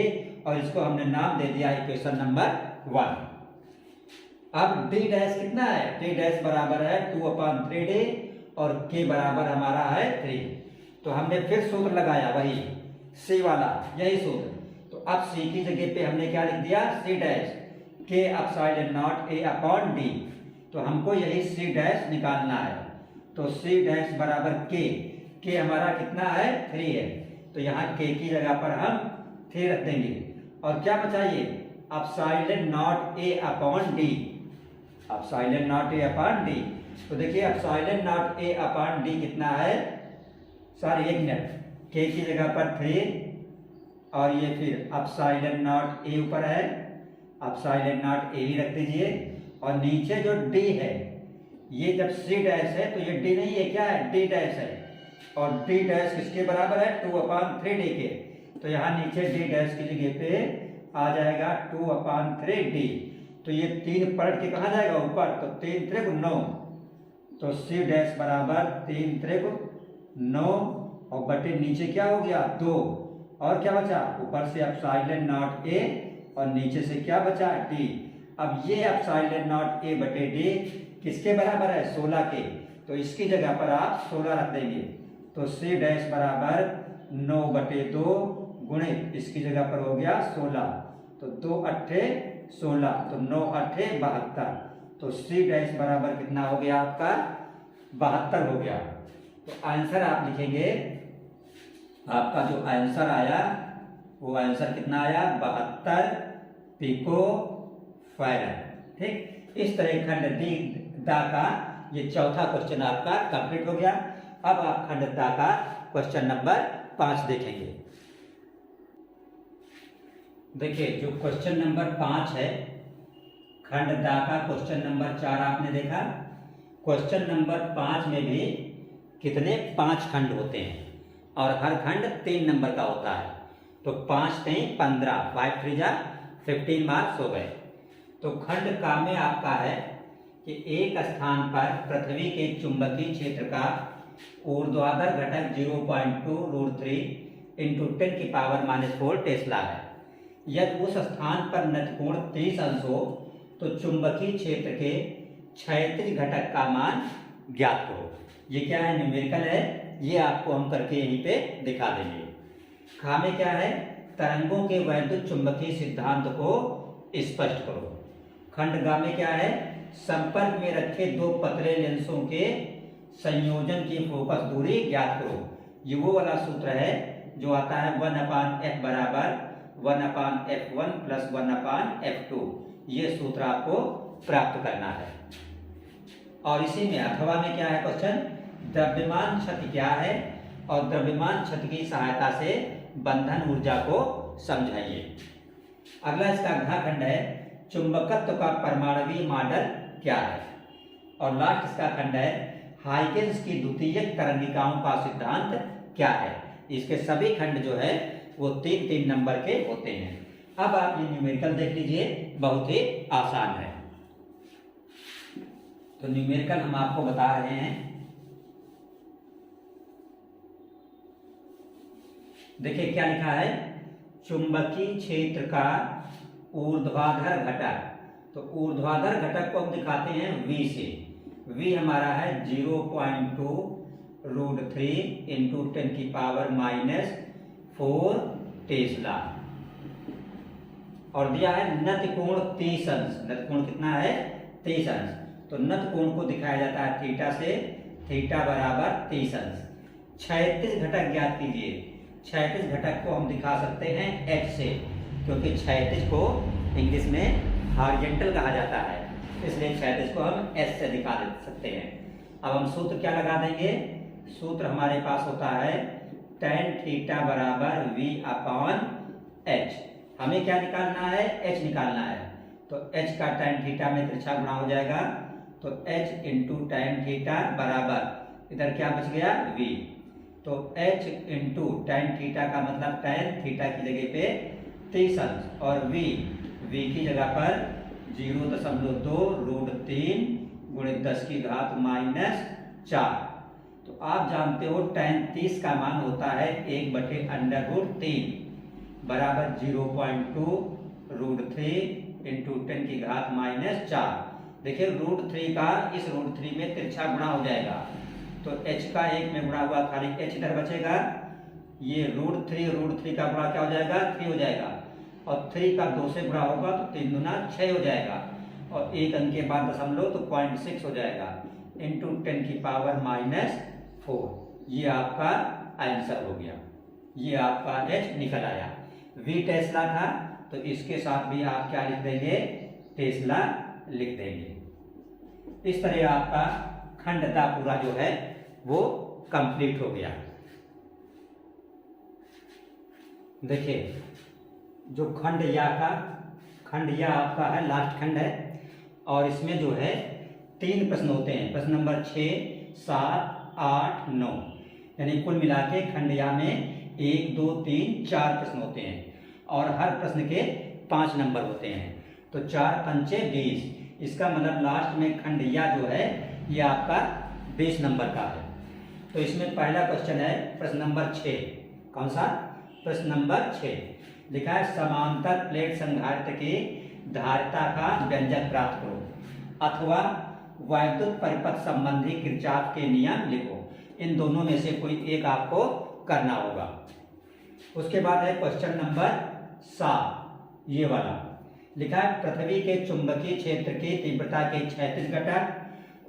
और इसको हमने नाम दे दिया इक्वेशन नंबर 1। अब D डैश कितना है? D डैश बराबर है 2/3D और K बराबर हमारा है 3। तो हमने फिर सूत्र लगाया वही C वाला, यही सूत्र। तो अब C की जगह पे हमने क्या लिख दिया? C dash K epsilon not A upon D। तो हमको यही C डैश निकालना है। तो C डैश बराबर K हमारा कितना है? 3 है। तो यहाँ K की जगह पर हम 3 रख देंगे और क्या बचाइए? Epsilon not A upon D। Epsilon not A upon D। तो देखिए epsilon not A upon D कितना है? सॉरी एक मिनट, K की जगह पर 3 और ये फिर एप्सिलॉन नॉट A ऊपर है, एप्सिलॉन नॉट A ही रख दीजिए। और नीचे जो D है, ये जब C डैश है तो ये D नहीं है, क्या है? D डैश है। और D डैश किसके बराबर है? 2/3D के। तो यहाँ नीचे D डैश की जगह पे आ जाएगा 2/3D। तो ये 3 पलट के कहाँ जाएगा? ऊपर। तो 3 त्रिक 9। तो C डैश बराबर 3 त्रिक 9 और बटे नीचे क्या हो गया 2 और क्या बचा ऊपर से एप्सिलॉन नॉट ए और नीचे से क्या बचा डी। अब ये एप्सिलॉन नॉट ए बटे डी किसके बराबर है 16 के, तो इसकी जगह पर आप 16 रख देंगे। तो सी डैश बराबर 9 बटे 2 गुणित इसकी जगह पर हो गया 16, तो 2 अट्ठे 16, तो 9 अट्ठे 72, तो सी डैश बराबर कितना हो गया आपका 72 हो गया। तो आंसर आप लिखेंगे, आपका जो आंसर आया वो आंसर कितना आया 72 पिको फैरड। ठीक, इस तरह खंड डी दा का ये चौथा क्वेश्चन आपका कंप्लीट हो गया। अब आप खंड दा का क्वेश्चन नंबर 5 देखेंगे। देखिए जो क्वेश्चन नंबर 5 है खंड दा का क्वेश्चन नंबर 4 आपने देखा। क्वेश्चन नंबर 5 में भी कितने 5 खंड होते हैं और हर खंड 3 नंबर का होता है। तो 5 3 15, 5 3 जा 15 मार्क्स हो गए। तो खंड का में आपका है कि एक स्थान पर पृथ्वी के चुंबकीय क्षेत्र का ऊर्ध्वाधर घटक 0.2√3 इंटू 10 की पावर -4 टेस्ला है। यदि उस स्थान पर नतकोण 30 अंश हो तो चुंबकीय क्षेत्र के क्षैतिज घटक का मान ज्ञात करो। ये क्या है न्यूमेरिकल है, ये आपको हम करके यहीं पे दिखा देंगे। खा में क्या है तरंगों के वैद्युत चुंबकीय सिद्धांत को स्पष्ट करो। खंड गा में क्या है संपर्क में रखे दो पतले लेंसों के संयोजन की फोकस दूरी ज्ञात करो। ये वो वाला सूत्र है जो आता है 1/f बराबर 1/f1 प्लस 1/f2। ये सूत्र आपको प्राप्त करना है। और इसी में अथवा में क्या है क्वेश्चन द्रव्यमान क्षति क्या है और द्रव्यमान क्षति की सहायता से बंधन ऊर्जा को समझाइए। अगला इसका अगला खंड है चुंबकत्व का परमाणुवीय मॉडल क्या है। और लास्ट इसका खंड है हाइगेंस की द्वितीयक तरंगिकाओं का सिद्धांत क्या है। इसके सभी खंड जो है वो 3-3 नंबर के होते हैं। अब आप ये न्यूमेरिकल देख लीजिए, बहुत ही आसान है। तो न्यूमेरिकल हम आपको बता रहे हैं। देखिए क्या लिखा है चुंबकीय क्षेत्र का ऊर्ध्वाधर घटक। तो ऊर्ध्वाधर घटक को हम दिखाते हैं V से। V हमारा है 0.2√3 इंटू 10 की पावर -4 टेस्ला और दिया है नतकोण 30 अंश। नतकोण कितना है 30 अंश। तो नतकोण को दिखाया जाता है थीटा से, थीटा बराबर 30 अंश। क्षैतिज घटक ज्ञात कीजिए। क्षैतिज घटक को हम दिखा सकते हैं H से, क्योंकि क्षैतिज को इंग्लिश में हॉरिजॉन्टल कहा जाता है, इसलिए क्षैतिज को हम S से दिखा सकते हैं। अब हम सूत्र क्या लगा देंगे, सूत्र हमारे पास होता है tan थीटा बराबर V/H। हमें क्या निकालना है H निकालना है। तो H का tan थीटा में तिरछा गुणा हो जाएगा, तो H इंटू tan थीटा बराबर इधर क्या बच गया V। तो H इंटू tan थीटा का मतलब tan थीटा की जगह पे 30 अंश और V की जगह पर 0.2√3 गुणित 10 की घात -4। तो आप जानते हो tan 30 का मान होता है 1/√3 बराबर 0.2√3 इंटू 10 की घात -4। देखिए √3 का इस √3 में तिरछा गुणा हो जाएगा, तो h का 1 में गुणा हुआ खाली h इधर बचेगा। ये √3 का गुणा क्या हो जाएगा 3 हो जाएगा और 3 का 2 से गुणा होगा तो 3 दूना 6 हो जाएगा और एक अंक के बाद दशमलव तो 0.6 हो जाएगा इंटू 10 की पावर -4। ये आपका आंसर हो गया। ये आपका h निकल आया। V टेस्ला था तो इसके साथ भी आप क्या लिख देंगे टेस्ला लिख देंगे। इस तरह आपका खंडता पूरा जो है वो कंप्लीट हो गया। देखिए जो खंड या आपका है लास्ट खंड है और इसमें जो है 3 प्रश्न होते हैं। प्रश्न नंबर 6, 7, 8, 9 यानी कुल मिला के खंड या में 1, 2, 3, 4 प्रश्न होते हैं और हर प्रश्न के 5 नंबर होते हैं। तो 4 पंचे 20। इसका मतलब लास्ट में खंड या जो है ये आपका 20 नंबर का है। तो इसमें पहला क्वेश्चन है प्रश्न नंबर 6। कौन सा? प्रश्न नंबर 6 लिखा है समांतर प्लेट संधारित्र की धारिता का व्यंजक प्राप्त करो अथवा वैद्युत परिपथ संबंधी किरचॉफ के नियम लिखो। इन दोनों में से कोई एक आपको करना होगा। उसके बाद है क्वेश्चन नंबर 7, ये वाला लिखा है पृथ्वी के चुंबकीय क्षेत्र की तीव्रता के क्षैतिज घटक,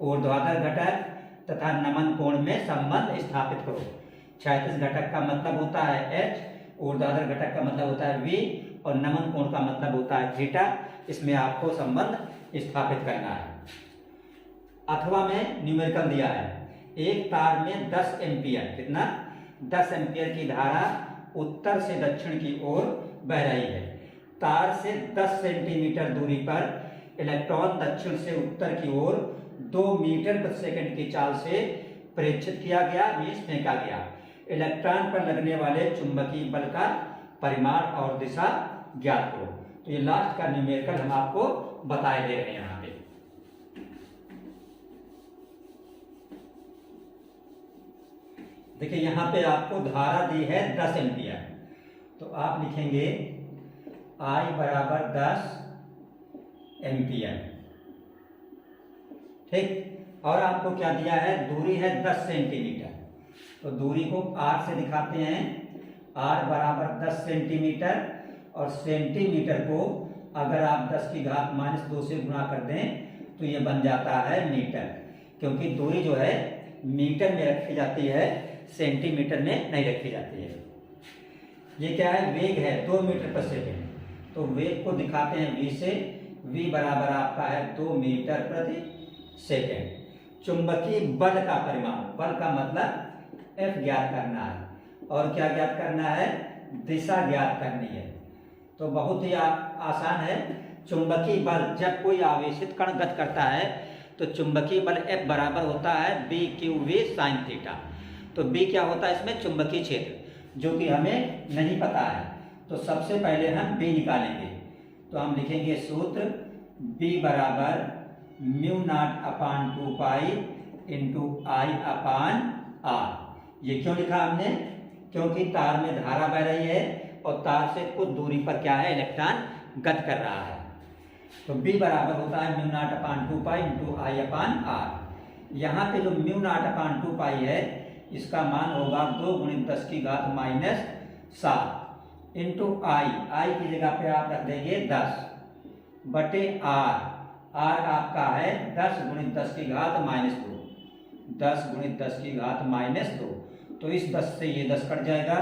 ऊर्ध्वाधर घटक तथा नमन कोण में संबंध स्थापित करो। क्षैतिज घटक का मतलब होता है h, ऊर्ध्वाधर घटक का मतलब होता है v और नमन कोण का मतलब होता है थीटा। इसमें आपको संबंध स्थापित करना है। अथवा में न्यूमेरिकल दिया है, एक तार में 10 एम्पियर, कितना? 10 एम्पियर की धारा उत्तर से दक्षिण की ओर बह रही है। तार से 10 सेंटीमीटर दूरी पर इलेक्ट्रॉन दक्षिण से उत्तर की ओर 2 मीटर प्रति सेकंड की चाल से प्रेषित किया गया, मीन्स फेंका गया। इलेक्ट्रॉन पर लगने वाले चुंबकीय बल का परिमाण और दिशा ज्ञात करो। तो ये लास्ट का न्यूमेरिकल हम आपको बताए दे रहे हैं यहाँ पे। देखिए यहाँ पे आपको धारा दी है 10 एम्पियर, तो आप लिखेंगे I बराबर 10 एम्पियर, ठीक। और आपको क्या दिया है? दूरी है 10 सेंटीमीटर, तो दूरी को R से दिखाते हैं। R बराबर 10 सेंटीमीटर और सेंटीमीटर को अगर आप 10 की घात -2 से गुणा कर दें तो ये बन जाता है मीटर, क्योंकि दूरी जो है मीटर में रखी जाती है, सेंटीमीटर में नहीं रखी जाती है। ये क्या है? वेग है 2 मीटर प्रति सेकंड, तो वेग को दिखाते हैं v से। v बराबर आपका है 2 मीटर प्रति सेकंड। चुंबकीय बल का परिमाण, बल का मतलब F ज्ञात करना है, और क्या ज्ञात करना है? दिशा ज्ञात करनी है। तो बहुत ही आसान है। चुंबकीय बल, जब कोई आवेशित कण गति करता है तो चुंबकीय बल F बराबर होता है BQV sin थीटा। तो B क्या होता है इसमें? चुंबकीय क्षेत्र, जो कि हमें नहीं पता है। तो सबसे पहले हम B निकालेंगे, तो हम लिखेंगे सूत्र B बराबर μ0/2 पाई इंटू I/R। ये क्यों लिखा हमने? क्योंकि तार में धारा बह रही है और तार से कुछ दूरी पर क्या है? इलेक्ट्रॉन गति कर रहा है। तो B बराबर होता है μ0/2 पाई इंटू I/R। यहाँ पे जो μ0/2 पाई है इसका मान होगा 2 × 10 की घात -7 इंटू I की जगह पे आप रख देंगे 10 बटे R। R आपका है 10 × 10 की घात -2, 10 × 10 की घात -2। तो इस 10 से ये 10 कट जाएगा,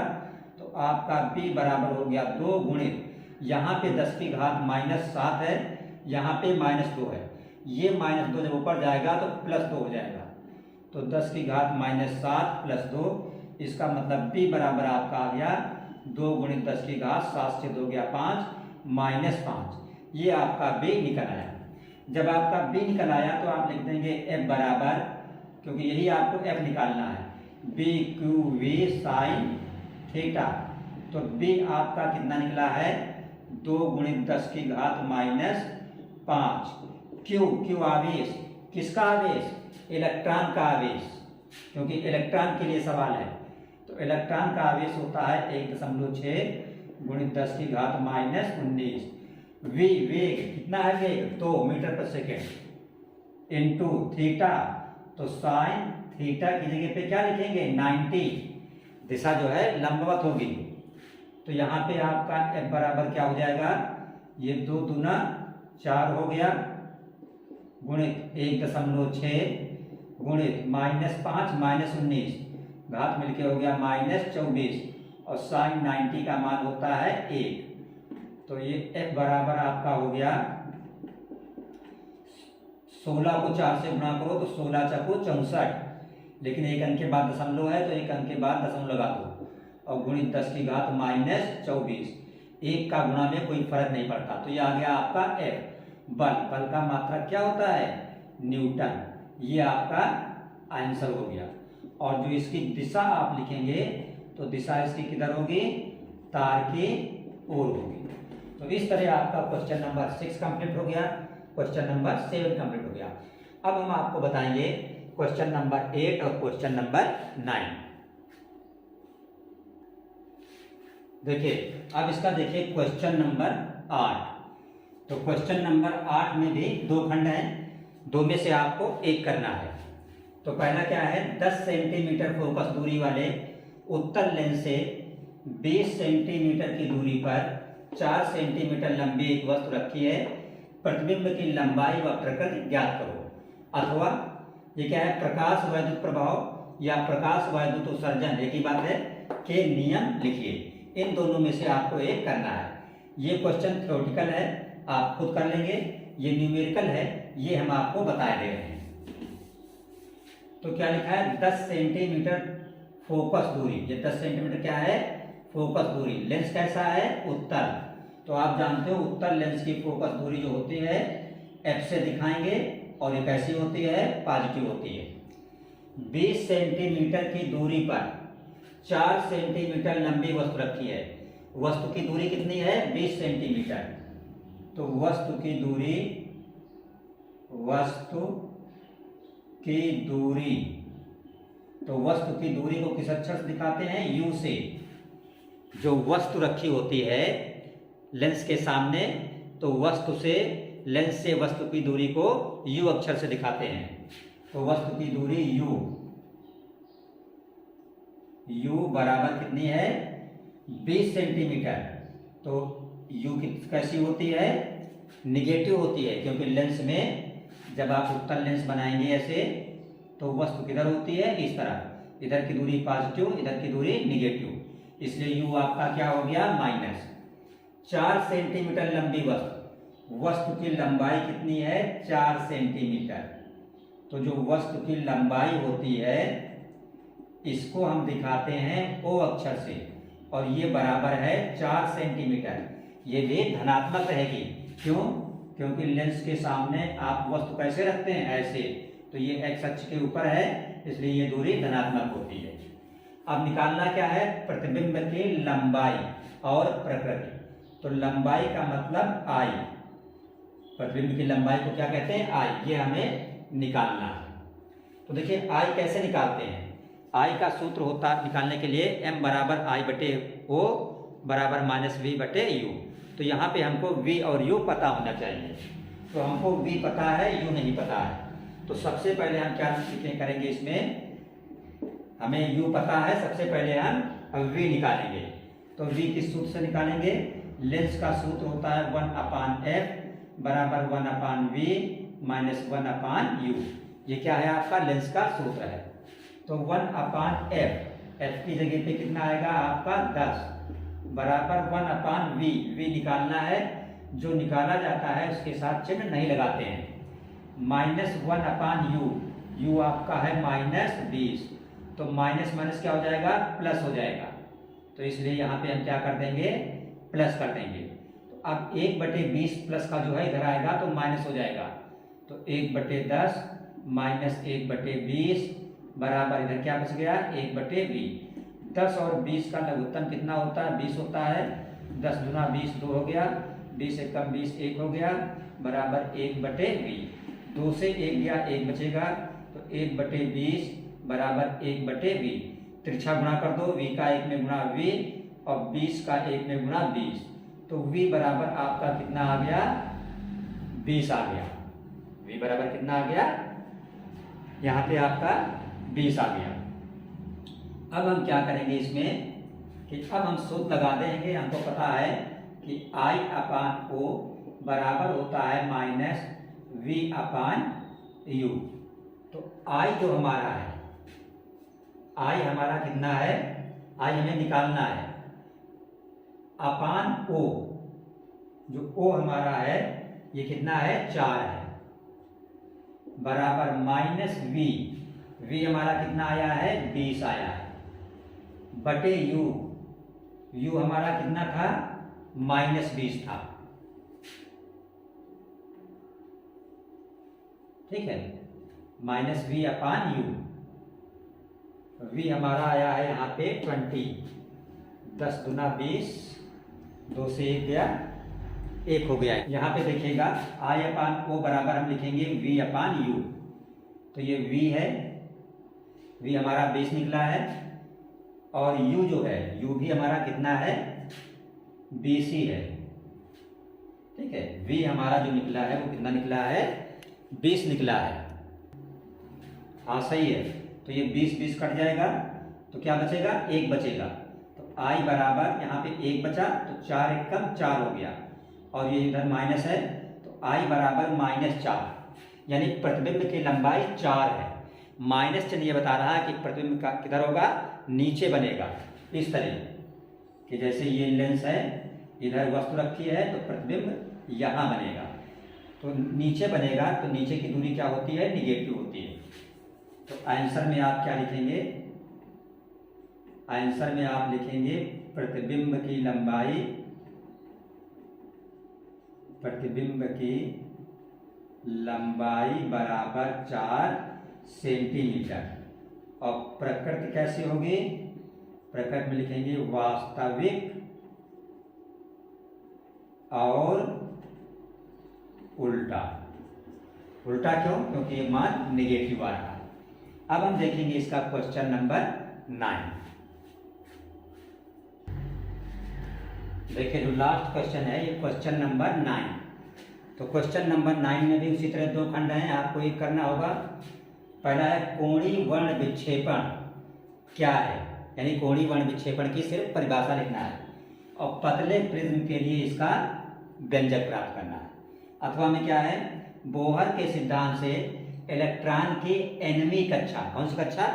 तो आपका B बराबर हो गया 2 गुणित, यहाँ पे 10 की घात -7 है, यहाँ पे -2 है। ये -2 जब ऊपर जाएगा तो +2 हो जाएगा, तो 10 की घात -7 + 2, इसका मतलब B बराबर आपका आ गया 2 × 10 की घात 7 से 2 गया 5 -5। ये आपका B निकल आया। जब आपका B निकल आया तो आप लिख देंगे F बराबर, क्योंकि यही आपको F निकालना है, BQV sin थीटा। तो B आपका कितना निकला है? 2 × 10 की घात -5। Q आवेश, किसका आवेश? इलेक्ट्रॉन का आवेश, क्योंकि इलेक्ट्रॉन के लिए सवाल है। तो इलेक्ट्रॉन का आवेश होता है 1.6 × 10 की घात -19। V वेग, कितना है वेग? 2 मीटर प्रति सेकेंड इंटू थीटा। तो साइन थीटा की जगह पे क्या लिखेंगे? 90। दिशा जो है लंबवत होगी। तो यहाँ पे आपका F बराबर क्या हो जाएगा? ये 2 दूना 4 हो गया, गुणित 1.6 गुणित -5 -19, घात मिलके हो गया -24, और साइन 90 का मान होता है 1। तो ये F बराबर आपका हो गया 16 को 4 से गुणा करो तो 16 चौको 64, लेकिन एक अंक के बाद दशमलव है तो एक अंक के बाद दशमलव लगा दो, और गुणित 10 की घात -24। एक का गुणा में कोई फर्क नहीं पड़ता। तो ये आ गया आपका F। बल का मात्रक क्या होता है? न्यूटन। ये आपका आंसर हो गया। और जो इसकी दिशा आप लिखेंगे तो दिशा इसकी किधर होगी? तार की ओर होगी। तो इस तरह आपका क्वेश्चन नंबर 6 कंप्लीट हो गया, क्वेश्चन नंबर 7 कंप्लीट हो गया। अब हम आपको बताएंगे क्वेश्चन नंबर 8 और क्वेश्चन नंबर 9। देखिए अब इसका देखिए क्वेश्चन नंबर 8। तो क्वेश्चन नंबर 8 में भी दो खंड हैं, दो में से आपको एक करना है। तो पहला क्या है, 10 सेंटीमीटर फोकस दूरी वाले उत्तल लेंस से 20 सेंटीमीटर की दूरी पर 4 सेंटीमीटर लंबी एक वस्तु रखी है, प्रतिबिंब की लंबाई व प्रकृति ज्ञात करो। अथवा ये क्या है, प्रकाश वैद्युत प्रभाव या प्रकाश वैद्युत उत्सर्जन एक ही बात है के नियम लिखिए। इन दोनों में से आपको एक करना है। ये क्वेश्चन थ्योरेटिकल है, आप खुद कर लेंगे। ये न्यूमेरिकल है, ये हम आपको बता दे रहे हैं। तो क्या लिखा है, 10 सेंटीमीटर फोकस दूरी। ये 10 सेंटीमीटर क्या है, फोकस दूरी। लेंस कैसा है, उत्तल। तो आप जानते हो उत्तल लेंस की फोकस दूरी जो होती है एफ से दिखाएंगे, और ये कैसी होती है, पॉजिटिव होती है। 20 सेंटीमीटर की दूरी पर 4 सेंटीमीटर लंबी वस्तु रखी है। वस्तु की दूरी कितनी है, 20 सेंटीमीटर। तो वस्तु की दूरी को किस अक्षर से दिखाते हैं, यू से। जो वस्तु रखी होती है लेंस के सामने, तो वस्तु से लेंस से वस्तु की दूरी को यू अक्षर से दिखाते हैं। तो वस्तु की दूरी यू बराबर कितनी है, 20 सेंटीमीटर। तो यू कैसी होती है, निगेटिव होती है, क्योंकि लेंस में जब आप उत्तल लेंस बनाएंगे ऐसे, तो वस्तु किधर होती है, इस तरह। इधर की दूरी पॉजिटिव, इधर की दूरी निगेटिव, इसलिए यू आपका क्या हो गया, माइनस। 4 सेंटीमीटर लंबी वस्तु की लंबाई कितनी है, 4 सेंटीमीटर। तो जो वस्तु की लंबाई होती है इसको हम दिखाते हैं ओ अक्षर से, और ये बराबर है 4 सेंटीमीटर। ये भी धनात्मक रहेगी, क्यों, क्योंकि लेंस के सामने आप वस्तु कैसे रखते हैं, ऐसे। तो ये एक्स अक्ष के ऊपर है, इसलिए ये दूरी धनात्मक होती है। अब निकालना क्या है, प्रतिबिंब की लंबाई और प्रकृति। तो लंबाई का मतलब आई, प्रतिबिंब की लंबाई को क्या कहते हैं, आई। ये हमें निकालना है। तो देखिए आई कैसे निकालते हैं। आई का सूत्र होता निकालने के लिए m बराबर आई बटे ओ बराबर माइनस वी बटे यू। तो यहाँ पे हमको v और u पता होना चाहिए। तो हमको v पता है, u नहीं पता है। तो सबसे पहले हम क्या करेंगे, इसमें हमें u पता है, सबसे पहले हम v निकालेंगे। तो v किस सूत्र से निकालेंगे, लेंस का सूत्र होता है 1/f बराबर 1/v माइनस 1/u। ये क्या है, आपका लेंस का सूत्र है। तो 1/f, f की जगह पे कितना आएगा आपका 10 बराबर 1/v। v निकालना है, जो निकाला जाता है उसके साथ चिन्ह नहीं लगाते हैं। माइनस 1/u, u आपका है -20। तो माइनस माइनस क्या हो जाएगा, प्लस हो जाएगा। तो इसलिए यहाँ पे हम क्या कर देंगे, प्लस कर देंगे। तो अब 1/20 प्लस का जो है इधर आएगा तो माइनस हो जाएगा। तो 1/10 माइनस 1/20 बराबर इधर क्या बच गया, 1/20। 10 और 20 का लघुत्तम कितना होता है, 20 होता है। 10 गुना 20 2 हो गया, 20 से कम 20 1 हो गया, बराबर 1/20। 2 से 1 गया, 1 बचेगा। तो 1/20 बराबर 1/20। तिरछा गुणा कर दो, v का 1 में गुणा v और 20 का 1 में गुणा 20। तो v बराबर आपका कितना आ गया, 20 आ गया। v बराबर कितना आ गया, यहाँ पे आपका 20 आ गया। अब हम क्या करेंगे इसमें कि अब हम सूत्र लगा देंगे। हमको पता है कि I/O बराबर होता है माइनस V/U। तो I जो हमारा है, I हमारा कितना है, I हमें निकालना है। अपान O, जो O हमारा है ये कितना है, 4 है, बराबर माइनस V। V हमारा कितना आया है, 20 आया है, बटे U। U हमारा कितना था, -20 था। ठीक है, -V/U। V हमारा आया है यहाँ पे 20। 10 गुना 20, 2 से 1 गया, 1 हो गया। यहाँ पे देखिएगा I/O बराबर हम लिखेंगे V/U। तो ये V है, v हमारा 20 निकला है, और u जो है u भी हमारा कितना है 20 ही है, ठीक है। v हमारा जो निकला है वो कितना निकला है 20 निकला है, हाँ सही है। तो ये 20 कट जाएगा तो क्या बचेगा, 1 बचेगा। तो I बराबर यहाँ पे 1 बचा तो 4 1 कम 4 हो गया, और ये इधर माइनस है तो I बराबर -4, यानी प्रतिबिंब की लंबाई 4 है। माइनस चिन्ह ये बता रहा है कि प्रतिबिंब का किधर होगा, नीचे बनेगा। इस तरह कि जैसे ये लेंस है, इधर वस्तु रखी है तो प्रतिबिंब यहाँ बनेगा, तो नीचे बनेगा, तो नीचे की दूरी क्या होती है, निगेटिव होती है। तो आंसर में आप क्या लिखेंगे, आंसर में आप लिखेंगे प्रतिबिंब की लंबाई, प्रतिबिंब की लंबाई बराबर 4 सेंटीमीटर। और प्रकृति कैसी होगी, प्रकृति में लिखेंगे वास्तविक और उल्टा। उल्टा क्यों, क्योंकि ये मान निगेटिव आ रहा है। अब हम देखेंगे इसका क्वेश्चन नंबर 9। देखिए जो लास्ट क्वेश्चन है ये क्वेश्चन नंबर 9। तो क्वेश्चन नंबर 9 में भी उसी तरह 2 खंड हैं, आपको ये करना होगा। पहला है कोणीय वर्ण विक्षेपण क्या है, यानी कोणीय वर्ण विक्षेपण की सिर्फ परिभाषा लिखना है, और पतले प्रिज्म के लिए इसका व्यंजक प्राप्त करना है। अथवा में क्या है, बोहर के सिद्धांत से इलेक्ट्रॉन की nवीं कक्षा, कौन सी कक्षा,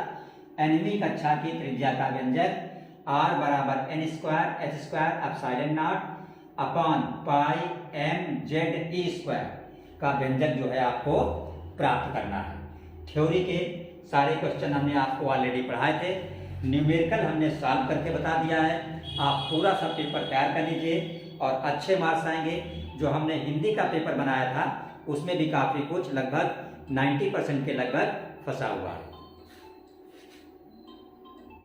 nवीं कक्षा की त्रिज्या का व्यंजक r बराबर n² h² ε0 upon pi mze² का व्यंजक जो है आपको प्राप्त करना है। थ्योरी के सारे क्वेश्चन हमने आपको ऑलरेडी पढ़ाए थे, न्यूमेरिकल हमने सॉल्व करके बता दिया है। आप पूरा सा पेपर तैयार कर लीजिए और अच्छे मार्क्स आएंगे। जो हमने हिंदी का पेपर बनाया था उसमें भी काफ़ी कुछ लगभग 90% के लगभग फंसा हुआ है।